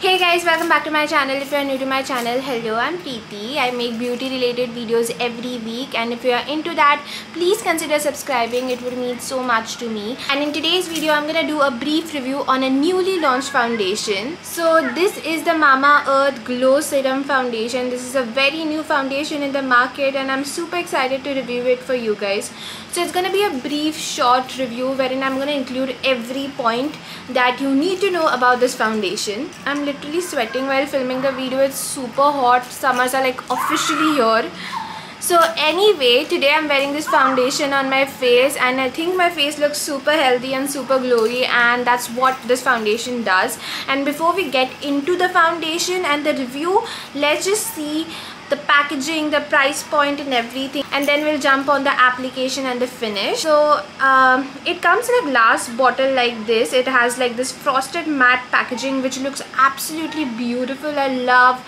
Hey guys, welcome back to my channel. If you are new to my channel, hello, I'm Preeti. I make beauty related videos every week, and if you are into that, please consider subscribing. It would mean so much to me. And in today's video, I'm gonna do a brief review on a newly launched foundation. So this is the MAMAEARTH Glow Serum Foundation. This is a very new foundation in the market, and I'm super excited to review it for you guys. So it's gonna be a brief short review wherein I'm gonna include every point that you need to know about this foundation. I'm literally sweating while filming the video. It's super hot. Summers are like officially here. So anyway, today I'm wearing this foundation on my face, and I think my face looks super healthy and super glowy, and that's what this foundation does. And before we get into the foundation and the review, let's just see the packaging, the price point and everything, and then we'll jump on the application and the finish. So it comes in a glass bottle like this. It has like this frosted matte packaging which looks absolutely beautiful. I love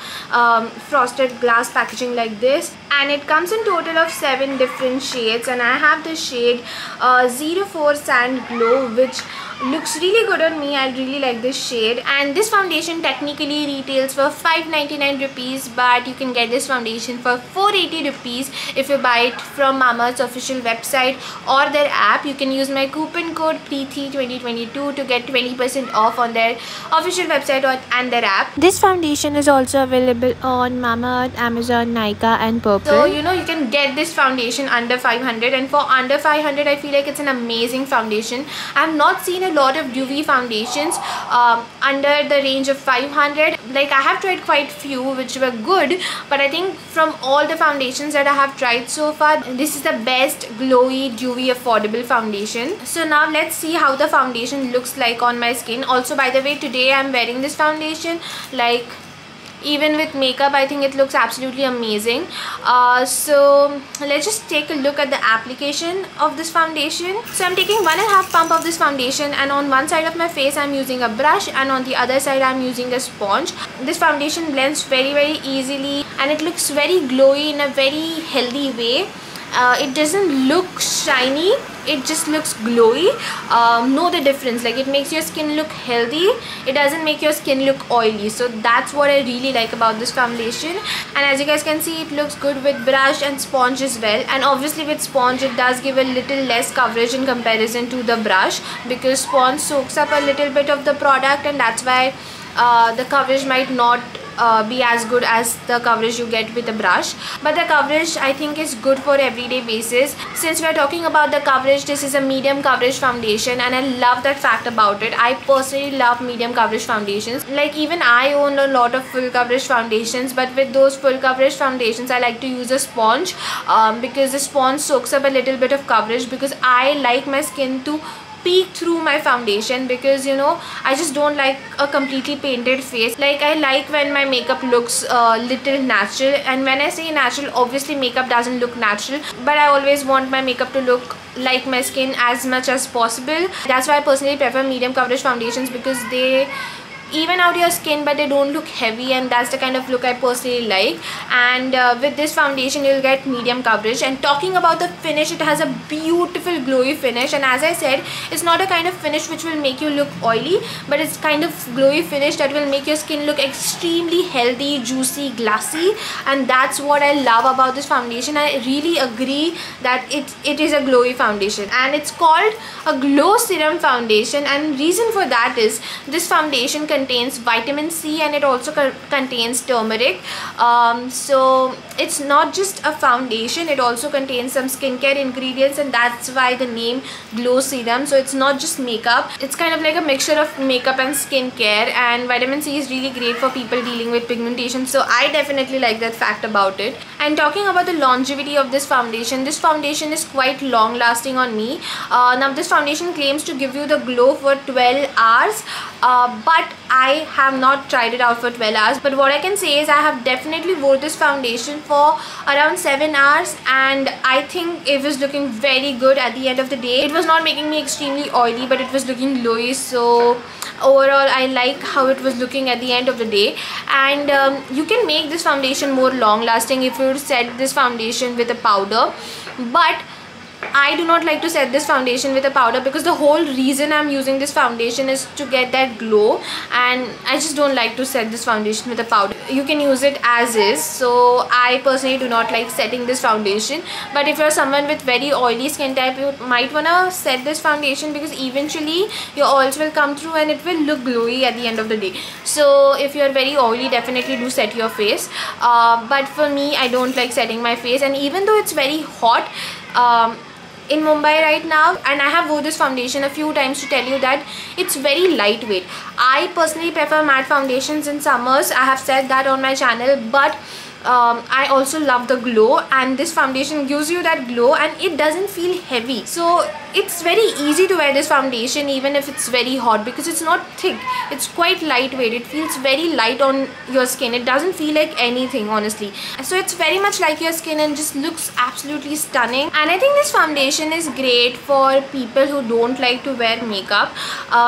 frosted glass packaging like this, and it comes in total of 7 different shades, and I have the shade 04 Sand Glow, which looks really good on me. I really like this shade. And this foundation technically retails for 599 rupees, but you can get this foundation for 480 rupees if you buy it from Mama's official website or their app. You can use my coupon code PREETI2022 to get 20% off on their official website and their app. This foundation is also available on MAMAEARTH, Amazon, Nykaa and Purple. So you can get this foundation under 500, and for under 500 I feel like it's an amazing foundation. I have not seen a lot of UV foundations under the range of 500. Like, I have tried quite few which were good, but I think from all the foundations that I have tried so far, this is the best glowy, dewy, affordable foundation. So now let's see how the foundation looks like on my skin. Also, by the way, today I'm wearing this foundation. Like, even with makeup, I think it looks absolutely amazing. So let's just take a look at the application of this foundation. So I'm taking 1.5 pump of this foundation, and on one side of my face I'm using a brush, and on the other side I'm using a sponge. This foundation blends very easily, and it looks very glowy in a very healthy way. It doesn't look shiny, it just looks glowy. Know the difference. Like, it makes your skin look healthy, it doesn't make your skin look oily. So that's what I really like about this foundation. And as you guys can see, it looks good with brush and sponge as well. And obviously with sponge it does give a little less coverage in comparison to the brush, because sponge soaks up a little bit of the product, and that's why the coverage might not be as good as the coverage you get with a brush. But the coverage I think is good for everyday basis. Since we are talking about the coverage, this is a medium coverage foundation, and I love that fact about it. I personally love medium coverage foundations. Like, even I own a lot of full coverage foundations, but with those full coverage foundations I like to use a sponge, because the sponge soaks up a little bit of coverage, because I like my skin to peek through my foundation, because I just don't like a completely painted face. Like, I like when my makeup looks little natural, and when I say natural, obviously makeup doesn't look natural, but I always want my makeup to look like my skin as much as possible. That's why I personally prefer medium coverage foundations, because they even out your skin but they don't look heavy, and that's the kind of look I personally like. And with this foundation you'll get medium coverage. And talking about the finish, it has a beautiful glowy finish, and as I said, it's not a kind of finish which will make you look oily, but it's kind of glowy finish that will make your skin look extremely healthy, juicy, glassy. And that's what I love about this foundation. I really agree that it is a glowy foundation, and it's called a glow serum foundation. And reason for that is this foundation contains vitamin C, and it also contains turmeric. So it's not just a foundation, it also contains some skincare ingredients, and that's why the name glow serum. So it's not just makeup, it's kind of like a mixture of makeup and skincare. And vitamin C is really great for people dealing with pigmentation, so I definitely like that fact about it. And talking about the longevity of this foundation is quite long lasting on me. Now this foundation claims to give you the glow for 12 hours, but I have not tried it out for 12 hours. But what I can say is I have definitely wore this foundation for around 7 hours, and I think it was looking very good at the end of the day. It was not making me extremely oily, but it was looking glowy. So overall I like how it was looking at the end of the day. And you can make this foundation more long lasting if you set this foundation with a powder, but I do not like to set this foundation with a powder because the whole reason I'm using this foundation is to get that glow, and I just don't like to set this foundation with a powder. You can use it as is, so I personally do not like setting this foundation. But if you're someone with very oily skin type, you might wanna set this foundation because eventually your oils will come through and it will look glowy at the end of the day. So if you're very oily, definitely do set your face. But for me, I don't like setting my face, and even though it's very hot in Mumbai right now, and I have wore this foundation a few times to tell you that it's very lightweight. I personally prefer matte foundations in summers. I have said that on my channel, but I also love the glow, and this foundation gives you that glow and it doesn't feel heavy. So it's very easy to wear this foundation even if it's very hot because it's not thick, it's quite lightweight. It feels very light on your skin. It doesn't feel like anything, honestly. So it's very much like your skin and just looks absolutely stunning. And I think this foundation is great for people who don't like to wear makeup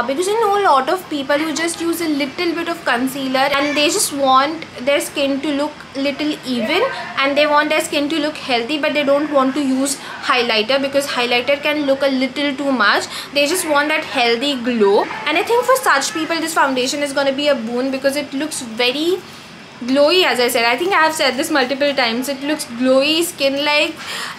because I know a lot of people who just use a little bit of concealer and they just want their skin to look little even, and they want their skin to look healthy, but they don't want to use highlighter because highlighter can look a little too much. They just want that healthy glow, and I think for such people this foundation is going to be a boon because it looks very glowy. As I said, I think I have said this multiple times, it looks glowy, skin like,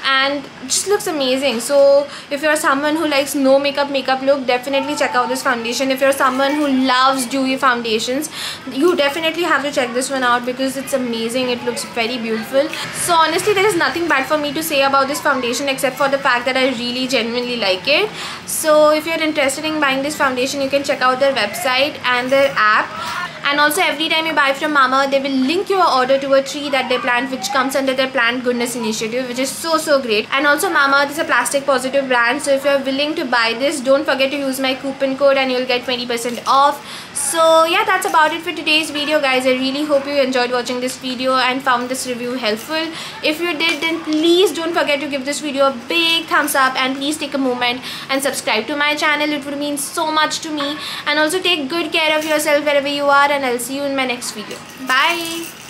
and just looks amazing. So if you're someone who likes no makeup look, definitely check out this foundation. If you're someone who loves dewy foundations, you definitely have to check this one out because it's amazing. It looks very beautiful. So honestly, there is nothing bad for me to say about this foundation except for the fact that I really genuinely like it. So if you're interested in buying this foundation, you can check out their website and their app. And also every time you buy from Mama, they will link your order to a tree that they plant, which comes under their Plant Goodness initiative, which is so great. And also Mama is a plastic positive brand, so if you're willing to buy this, don't forget to use my coupon code and you'll get 20% off. So yeah, that's about it for today's video, guys. I really hope you enjoyed watching this video and found this review helpful. If you did, then please don't forget to give this video a big thumbs up, and please take a moment and subscribe to my channel. It would mean so much to me. And also take good care of yourself wherever you are, and I'll see you in my next video. Bye.